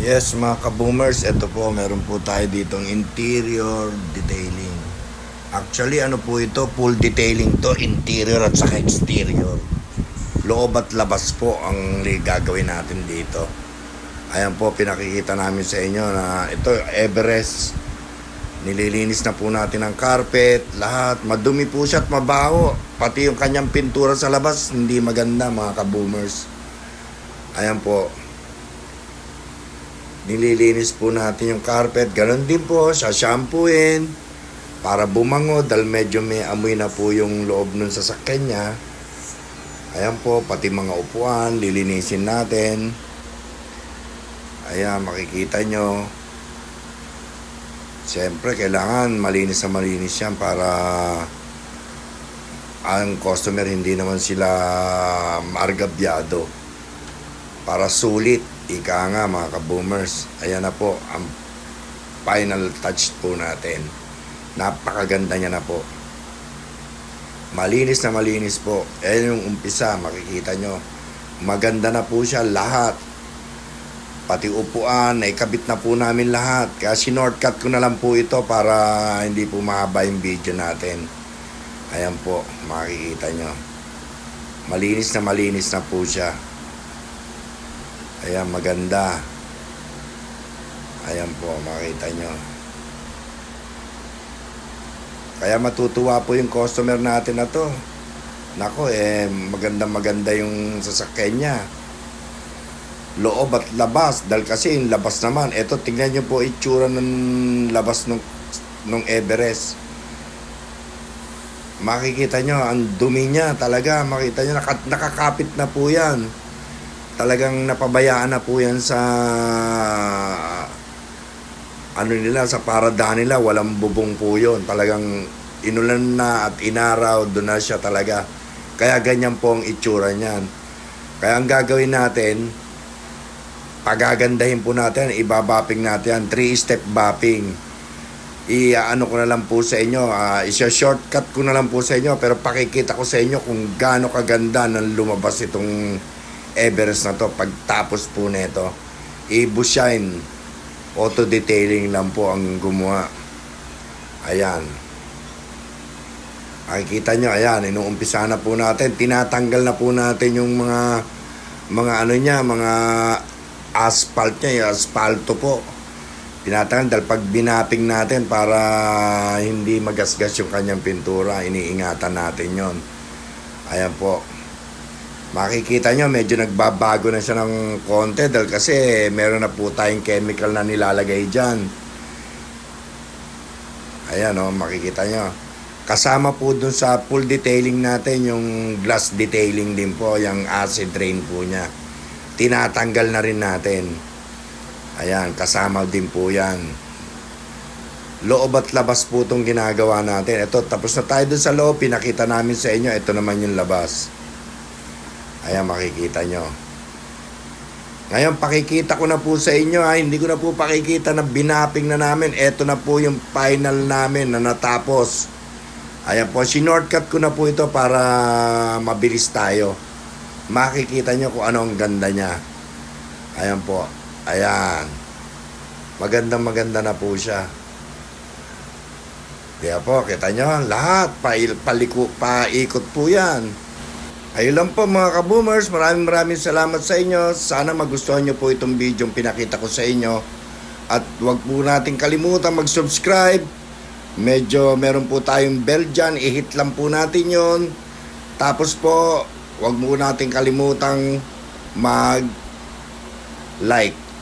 Yes mga ka-boomers, ito po meron po tayo ditong interior detailing. Actually ano po ito, full detailing to, interior at saka exterior. Loob at labas po ang gagawin natin dito. Ayan po, pinakikita namin sa inyo na ito Everest. Nililinis na po natin ang carpet, lahat. Madumi po siya at mabaho. Pati yung kanyang pintura sa labas, hindi maganda mga ka-boomers. Ayan po. Nililinis po natin yung carpet. Ganon din po, shampooin para bumango dahil medyo may amoy na po yung loob nun sasakyan niya. Ayan po, pati mga upuan, lilinisin natin. Ayan, makikita nyo. Siyempre, kailangan malinis na malinis yan para ang customer hindi naman sila margabyado. Para sulit, ika nga mga ka-boomers. Ayan na po, ang final touch po natin. Napakaganda niya na po. Malinis na malinis po. Ayan yung umpisa, makikita nyo. Maganda na po siya lahat. Pati upuan, naikabit na po namin lahat. Kaya sinortcut ko na lang po ito para hindi po mahaba yung video natin. Ayan po, makikita nyo. Malinis na po siya. Ayan, maganda. Ayan po, makita nyo. Kaya matutuwa po yung customer natin na to. Nako, maganda yung sasakyan niya. Loob at labas. Dahil kasi yung labas naman. Ito, tingnan nyo po itsura ng labas nung Everest. Makikita nyo, ang dumi niya talaga. Makita nyo, nakakapit na po yan. Talagang napabayaan na po yan sa sa paradahan nila, walang bubong po yun. Talagang inulan na at inaraw, doon na siya talaga. Kaya ganyan po ang itsura niyan. Kaya ang gagawin natin, pagagandahin po natin, ibabapping natin, 3-step bapping. Ano ko na lang po sa inyo, isa-shortcut ko na lang po sa inyo, pero pakikita ko sa inyo kung gaano kaganda nang lumabas itong Everest na to. Pagtapos po nito, i-bushine, auto detailing lang po ang gumawa. Ayan, makikita nyo, ayan, inuumpisa na po natin, tinatanggal na po natin yung mga asphalt niya, yung asphalto po. Tinatanggal dahil pag binapping natin para hindi magasgas yung kanyang pintura, iniingatan natin yon. Ayan po, makikita nyo, medyo nagbabago na siya ng konti dahil kasi meron na po tayong chemical na nilalagay dyan. Ayan o, makikita nyo. Kasama po dun sa full detailing natin, yung glass detailing din po, yung acid rain po niya. Tinatanggal na rin natin. Ayan, kasama din po yan. Loob at labas po itong ginagawa natin. Ito, tapos na tayo dun sa loob, pinakita namin sa inyo. Ito naman yung labas. Ayan, makikita nyo. Ngayon, pakikita ko na po sa inyo. Hindi ko na po pakikita na binapping na namin. Ito na po yung final namin na natapos. Ayan po, sinortcut ko na po ito para mabilis tayo. Makikita nyo kung ano ang ganda niya. Ayan po. Ayan. Maganda na po siya. Kaya po, kita nyo, lahat. Paikot po yan. Ayun lang po mga ka-boomers, maraming salamat sa inyo. Sana magustuhan nyo po itong video yung pinakita ko sa inyo. At huwag po natin kalimutan mag-subscribe. Medyo meron po tayong bell dyan, i-hit lang po natin yon. Tapos po, huwag po natin kalimutang mag-like.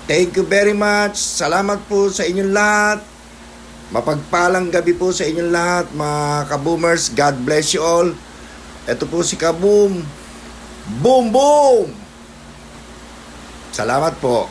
Thank you very much. Salamat po sa inyong lahat. Mapagpalang gabi po sa inyong lahat mga ka-boomers. God bless you all. Ito po si Kaboom. Boom, boom! Salamat po.